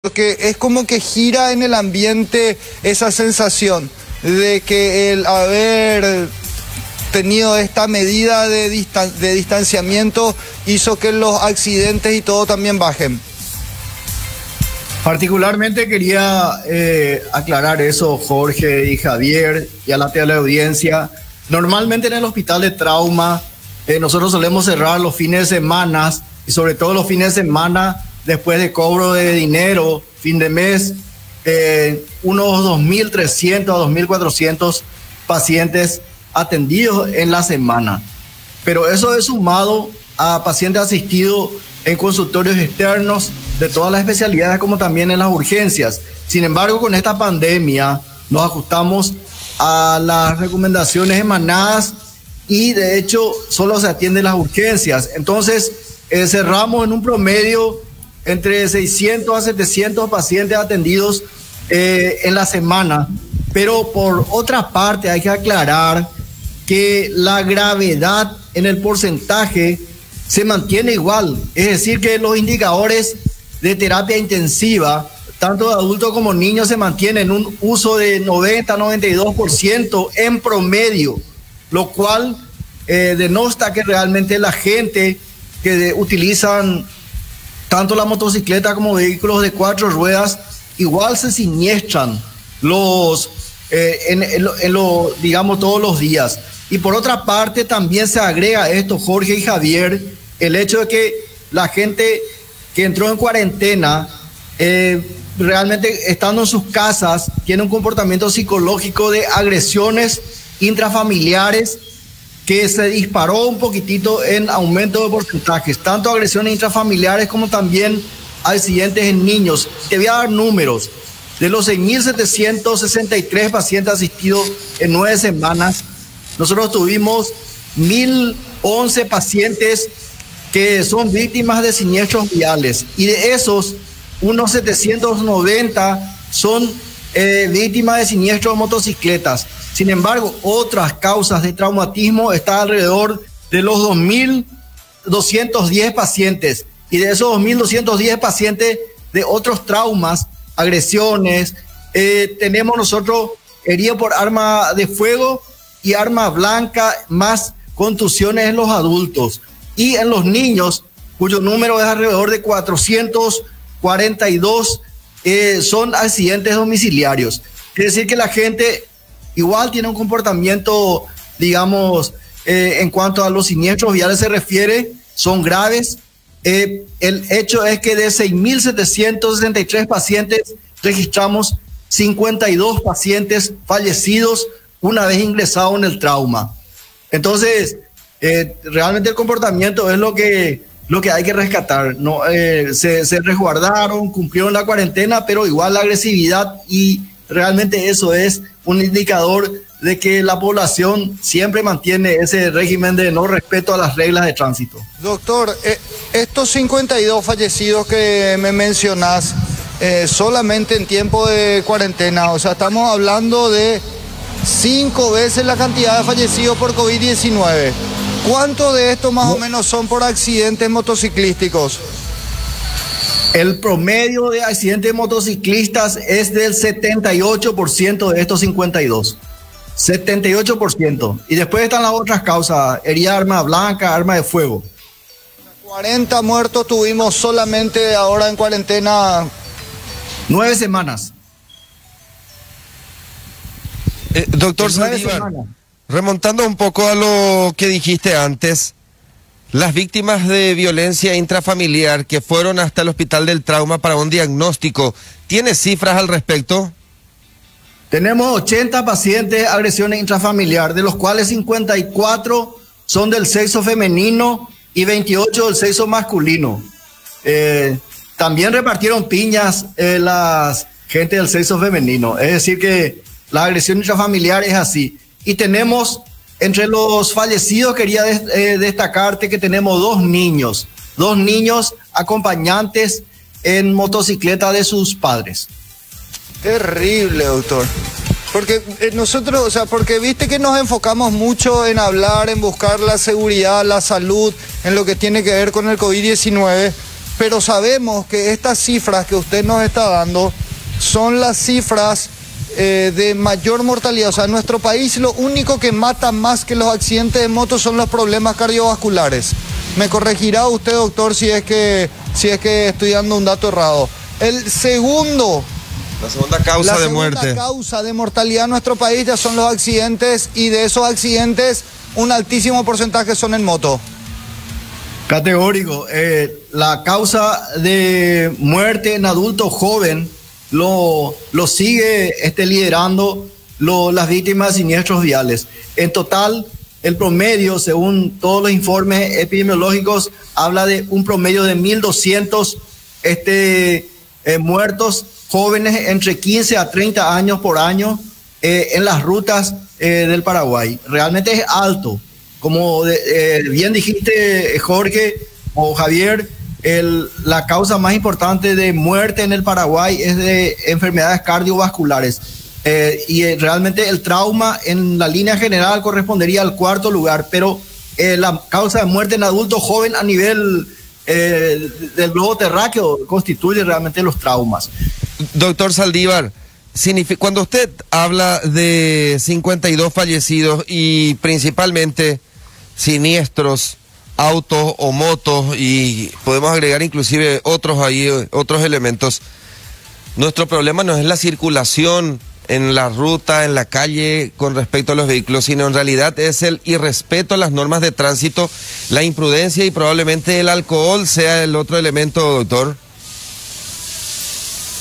porque es como que gira en el ambiente esa sensación de que el haber tenido esta medida de distanciamiento hizo que los accidentes y todo también bajen. Particularmente quería aclarar eso, Jorge y Javier, y a la teleaudiencia. Normalmente en el hospital de trauma nosotros solemos cerrar los fines de semana, y sobre todo los fines de semana después de cobro de dinero, fin de mes, unos 2.300 a 2.400 pacientes atendidos en la semana. Pero eso es sumado a pacientes asistidos en consultorios externos de todas las especialidades, como también en las urgencias. Sin embargo, con esta pandemia nos ajustamos a las recomendaciones emanadas y de hecho solo se atienden las urgencias. Entonces cerramos en un promedio entre 600 a 700 pacientes atendidos en la semana. Pero por otra parte hay que aclarar que la gravedad en el porcentaje se mantiene igual. Es decir, que los indicadores de terapia intensiva, tanto de adultos como niños, se mantienen en un uso de 90-92% en promedio, lo cual denota que realmente la gente que utilizan tanto la motocicleta como vehículos de 4 ruedas igual se siniestran digamos, todos los días. Y por otra parte también se agrega esto, Jorge y Javier, el hecho de que la gente que entró en cuarentena, realmente estando en sus casas, tiene un comportamiento psicológico de agresiones intrafamiliares que se disparó un poquitito en aumento de porcentajes, tanto agresiones intrafamiliares como también accidentes en niños. Te voy a dar números. De los 6.763 pacientes asistidos en 9 semanas, nosotros tuvimos 1.011 pacientes que son víctimas de siniestros viales, y de esos, unos 790 son víctimas de siniestros de motocicletas. Sin embargo, otras causas de traumatismo están alrededor de los 2.210 pacientes, y de esos 2.210 pacientes de otros traumas, agresiones, tenemos nosotros heridos por arma de fuego y arma blanca, más contusiones en los adultos. Y en los niños, cuyo número es alrededor de 442, son accidentes domiciliarios. Es decir, que la gente igual tiene un comportamiento, digamos, en cuanto a los siniestros viales se refiere, son graves. El hecho es que de 6.763 pacientes registramos 52 pacientes fallecidos una vez ingresados en el trauma. Entonces, realmente el comportamiento es lo que hay que rescatar. No, se resguardaron, cumplieron la cuarentena, pero igual la agresividad, y realmente eso es un indicador de que la población siempre mantiene ese régimen de no respeto a las reglas de tránsito. Doctor, estos 52 fallecidos que me mencionás, solamente en tiempo de cuarentena, o sea, estamos hablando de 5 veces la cantidad de fallecidos por COVID-19. ¿Cuántos de estos más o menos son por accidentes motociclísticos? El promedio de accidentes motociclistas es del 78% de estos 52. 78%. Y después están las otras causas, herida, arma blanca, arma de fuego. 40 muertos tuvimos solamente ahora en cuarentena. 9 semanas. Doctor Saldívar, remontando un poco a lo que dijiste antes, las víctimas de violencia intrafamiliar que fueron hasta el Hospital del Trauma para un diagnóstico, ¿tiene cifras al respecto? Tenemos 80 pacientes de agresiones intrafamiliar, de los cuales 54 son del sexo femenino y 28 del sexo masculino. También repartieron piñas las gente del sexo femenino. Es decir que la agresión intrafamiliar es así. Y tenemos, entre los fallecidos, quería destacarte que tenemos dos niños acompañantes en motocicleta de sus padres. Terrible, doctor. Porque nosotros, o sea, porque viste que nos enfocamos mucho en hablar, en buscar la seguridad, la salud, en lo que tiene que ver con el COVID-19, pero sabemos que estas cifras que usted nos está dando son las cifras de mayor mortalidad. O sea, en nuestro país lo único que mata más que los accidentes de moto son los problemas cardiovasculares. Me corregirá usted, doctor, si es que estoy dando un dato errado. La segunda causa de mortalidad en nuestro país ya son los accidentes, y de esos accidentes un altísimo porcentaje son en moto. Categórico. La causa de muerte en adulto joven lo sigue liderando las víctimas de siniestros viales. En total, el promedio, según todos los informes epidemiológicos, habla de un promedio de 1.200 muertos jóvenes entre 15 a 30 años por año en las rutas del Paraguay. Realmente es alto. Como bien dijiste, Jorge o Javier, la causa más importante de muerte en el Paraguay es de enfermedades cardiovasculares. Y realmente el trauma en la línea general correspondería al cuarto lugar, pero la causa de muerte en adulto joven a nivel del globo terráqueo constituye realmente los traumas. Doctor Saldívar, cuando usted habla de 52 fallecidos y principalmente siniestros, autos o motos, y podemos agregar inclusive otros elementos, nuestro problema no es la circulación en la ruta, en la calle, con respecto a los vehículos, sino en realidad es el irrespeto a las normas de tránsito, la imprudencia, y probablemente el alcohol sea el otro elemento, doctor.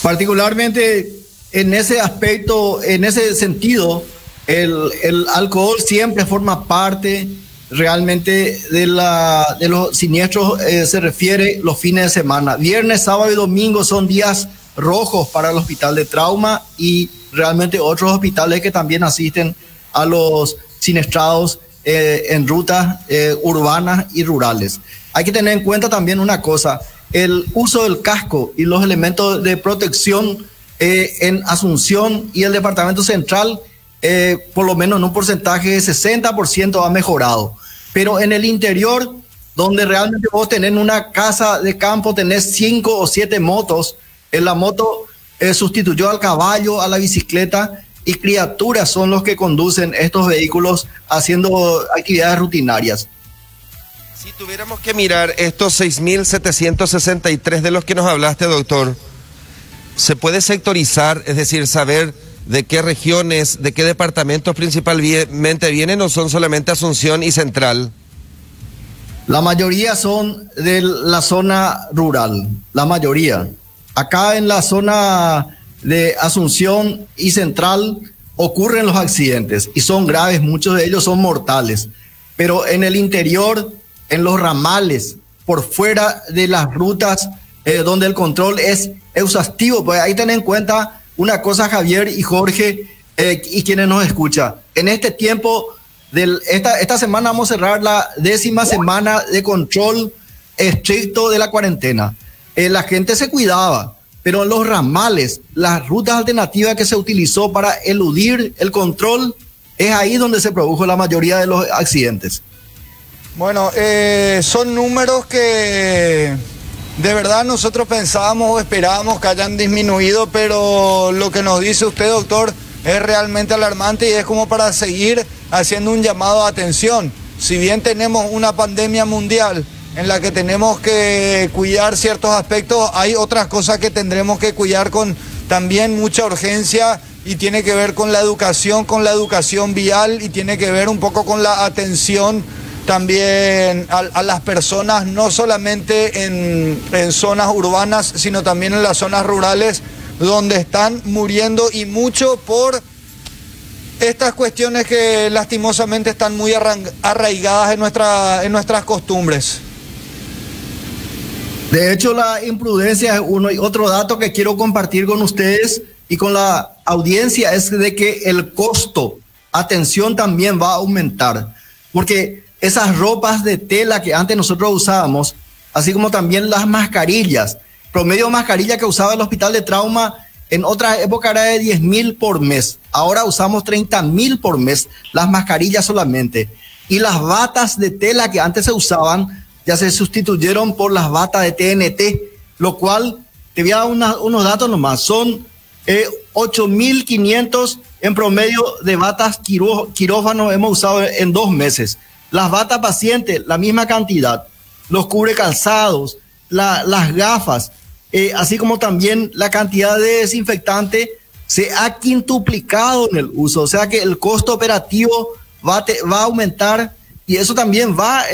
Particularmente en ese aspecto, en ese sentido, el alcohol siempre forma parte realmente de los siniestros. Se refiere los fines de semana. Viernes, sábado y domingo son días rojos para el hospital de trauma y realmente otros hospitales que también asisten a los siniestrados en rutas urbanas y rurales. Hay que tener en cuenta también una cosa: el uso del casco y los elementos de protección en Asunción y el Departamento Central, por lo menos en un porcentaje de 60% ha mejorado. Pero en el interior, donde realmente vos tenés una casa de campo, tenés 5 o 7 motos, la moto sustituyó al caballo, a la bicicleta, y criaturas son los que conducen estos vehículos haciendo actividades rutinarias. Si tuviéramos que mirar estos 6.763 de los que nos hablaste, doctor, ¿se puede sectorizar, es decir, saber de qué regiones, de qué departamentos principalmente vienen, o son solamente Asunción y Central? La mayoría son de la zona rural, la mayoría. Acá en la zona de Asunción y Central ocurren los accidentes y son graves, muchos de ellos son mortales. Pero en el interior, en los ramales, por fuera de las rutas donde el control es exhaustivo, pues ahí ten en cuenta una cosa, Javier y Jorge, y quienes nos escuchan. En este tiempo, esta semana vamos a cerrar la 10ª semana de control estricto de la cuarentena. La gente se cuidaba, pero en los ramales, las rutas alternativas que se utilizó para eludir el control, es ahí donde se produjo la mayoría de los accidentes. Bueno, son números que de verdad nosotros pensábamos o esperábamos que hayan disminuido, pero lo que nos dice usted, doctor, es realmente alarmante y es como para seguir haciendo un llamado de atención. Si bien tenemos una pandemia mundial en la que tenemos que cuidar ciertos aspectos, hay otras cosas que tendremos que cuidar con también mucha urgencia, y tiene que ver con la educación vial, y tiene que ver un poco con la atención también a las personas, no solamente en zonas urbanas, sino también en las zonas rurales, donde están muriendo, y mucho por estas cuestiones que lastimosamente están muy arraigadas en nuestras costumbres. De hecho, la imprudencia es uno, y otro dato que quiero compartir con ustedes y con la audiencia es de que el costo, atención, también va a aumentar, porque esas ropas de tela que antes nosotros usábamos, así como también las mascarillas, promedio de mascarilla que usaba el hospital de trauma en otra época era de 10.000 por mes, ahora usamos 30.000 por mes, las mascarillas solamente, y las batas de tela que antes se usaban ya se sustituyeron por las batas de TNT, lo cual, te voy a dar unos datos nomás, son 8.500 en promedio de batas quirófano hemos usado en 2 meses. Las batas pacientes, la misma cantidad. Los cubrecalzados, las gafas, así como también la cantidad de desinfectante se ha quintuplicado en el uso. O sea que el costo operativo va a aumentar y eso también va,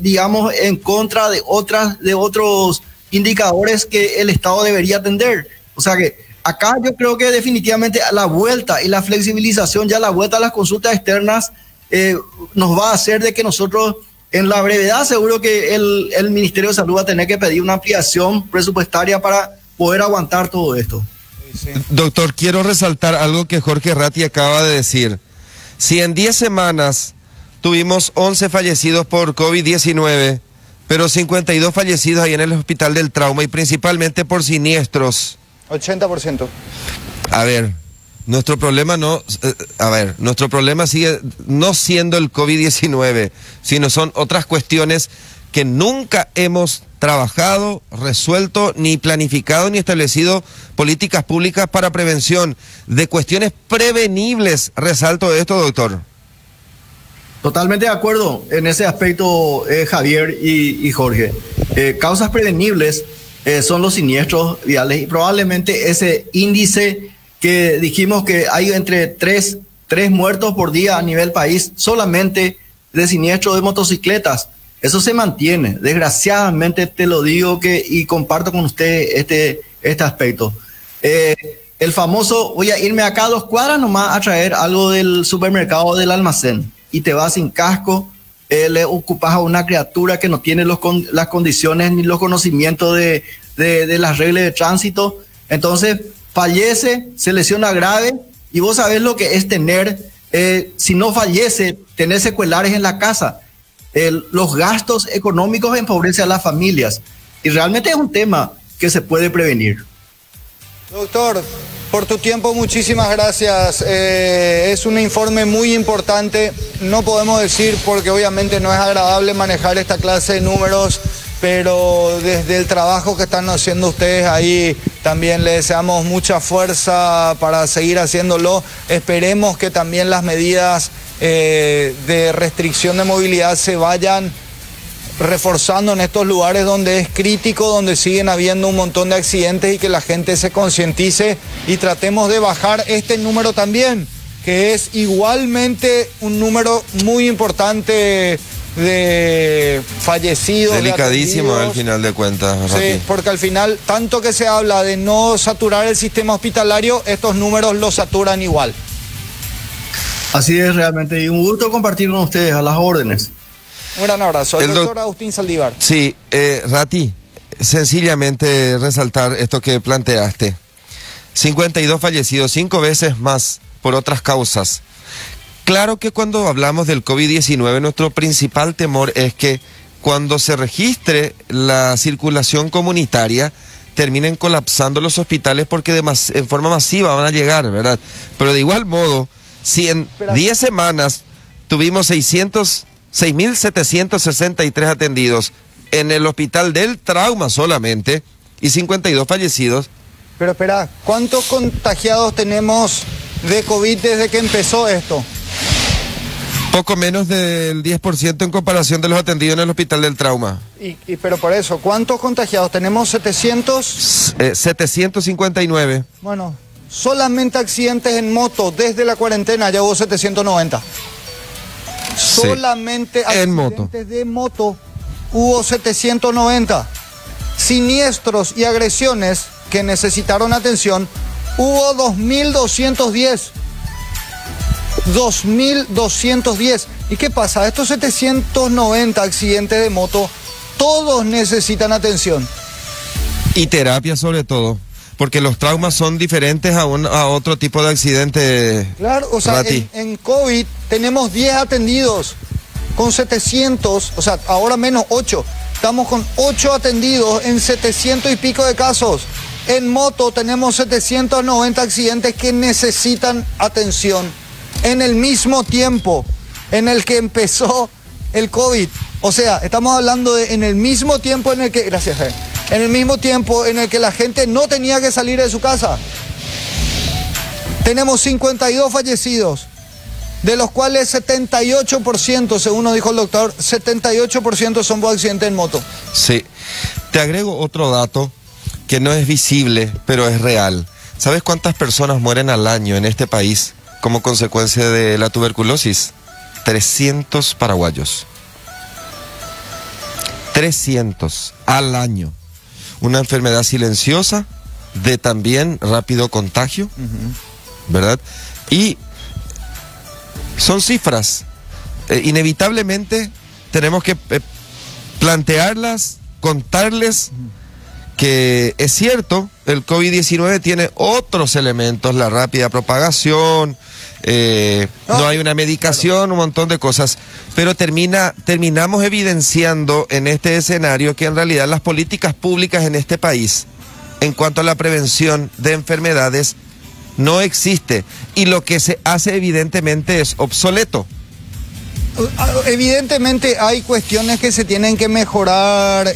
digamos, en contra de otros indicadores que el Estado debería atender. O sea que acá yo creo que definitivamente a la vuelta y la flexibilización, ya la vuelta a las consultas externas, nos va a hacer de que nosotros, en la brevedad, seguro que el Ministerio de Salud va a tener que pedir una ampliación presupuestaria para poder aguantar todo esto. Sí. Doctor, quiero resaltar algo que Jorge Ratti acaba de decir. Si en 10 semanas tuvimos 11 fallecidos por COVID-19, pero 52 fallecidos ahí en el Hospital del Trauma y principalmente por siniestros. 80%. A ver, nuestro problema nuestro problema sigue no siendo el COVID-19, sino son otras cuestiones que nunca hemos trabajado, resuelto, ni planificado, ni establecido políticas públicas para prevención de cuestiones prevenibles. Resalto esto, doctor. Totalmente de acuerdo en ese aspecto, Javier y Jorge. Causas prevenibles son los siniestros viales y probablemente ese índice que dijimos que hay entre 3 muertos por día a nivel país solamente de siniestros de motocicletas. Eso se mantiene. Desgraciadamente te lo digo y comparto con usted este aspecto. El famoso, voy a irme acá a 2 cuadras nomás a traer algo del supermercado o del almacén y te vas sin casco, le ocupas a una criatura que no tiene las condiciones ni los conocimientos de las reglas de tránsito, entonces fallece, se lesiona grave y vos sabés lo que es tener, si no fallece, tener secuelares en la casa. Los gastos económicos empobrecen a las familias y realmente es un tema que se puede prevenir. Doctor, por tu tiempo, muchísimas gracias. Es un informe muy importante. No podemos decir, porque obviamente no es agradable manejar esta clase de números, pero desde el trabajo que están haciendo ustedes ahí, también les deseamos mucha fuerza para seguir haciéndolo. Esperemos que también las medidas de restricción de movilidad se vayan reforzando en estos lugares donde es crítico, donde siguen habiendo un montón de accidentes y que la gente se concientice y tratemos de bajar este número también, que es igualmente un número muy importante de fallecidos. Delicadísimo al final de cuentas. Sí, porque al final, tanto que se habla de no saturar el sistema hospitalario, estos números los saturan igual. Así es realmente, y un gusto compartir con ustedes, a las órdenes. Un gran abrazo. El doctor Agustín Saldívar. Sí, Ratti, sencillamente resaltar esto que planteaste. 52 fallecidos, 5 veces más por otras causas. Claro que cuando hablamos del COVID-19, nuestro principal temor es que cuando se registre la circulación comunitaria, terminen colapsando los hospitales porque en forma masiva van a llegar, ¿verdad? Pero de igual modo, si en 10 semanas tuvimos 6.763 atendidos en el Hospital del Trauma solamente y 52 fallecidos. Pero espera, ¿cuántos contagiados tenemos de COVID desde que empezó esto? Poco menos del 10% en comparación de los atendidos en el Hospital del Trauma. Pero por eso, ¿cuántos contagiados? ¿Tenemos 700? 759. Bueno, solamente accidentes en moto desde la cuarentena ya hubo 790. Sí. Solamente accidentes de moto hubo 790. Siniestros y agresiones que necesitaron atención hubo 2.210. 2.210. ¿Y qué pasa? Estos 790 accidentes de moto, todos necesitan atención. Y terapia sobre todo, porque los traumas son diferentes a otro tipo de accidente. Claro, o sea, en COVID tenemos 10 atendidos con 700, o sea, ahora menos 8. Estamos con 8 atendidos en 700 y pico de casos. En moto tenemos 790 accidentes que necesitan atención. En el mismo tiempo en el que empezó el COVID, O sea, estamos hablando de en el mismo tiempo en el que, gracias, en el mismo tiempo en el que la gente no tenía que salir de su casa. Tenemos 52 fallecidos, de los cuales 78%, según nos dijo el doctor, 78% son por accidentes en moto. Sí. Te agrego otro dato que no es visible, pero es real. ¿Sabes cuántas personas mueren al año en este país como consecuencia de la tuberculosis? 300 paraguayos. 300 al año. Una enfermedad silenciosa de también rápido contagio, ¿verdad? Y son cifras. Inevitablemente tenemos que plantearlas, contarles que es cierto, el COVID-19 tiene otros elementos, la rápida propagación, no hay una medicación, un montón de cosas, pero terminamos evidenciando en este escenario que en realidad las políticas públicas en este país, en cuanto a la prevención de enfermedades, no existe, y lo que se hace evidentemente es obsoleto. Evidentemente hay cuestiones que se tienen que mejorar.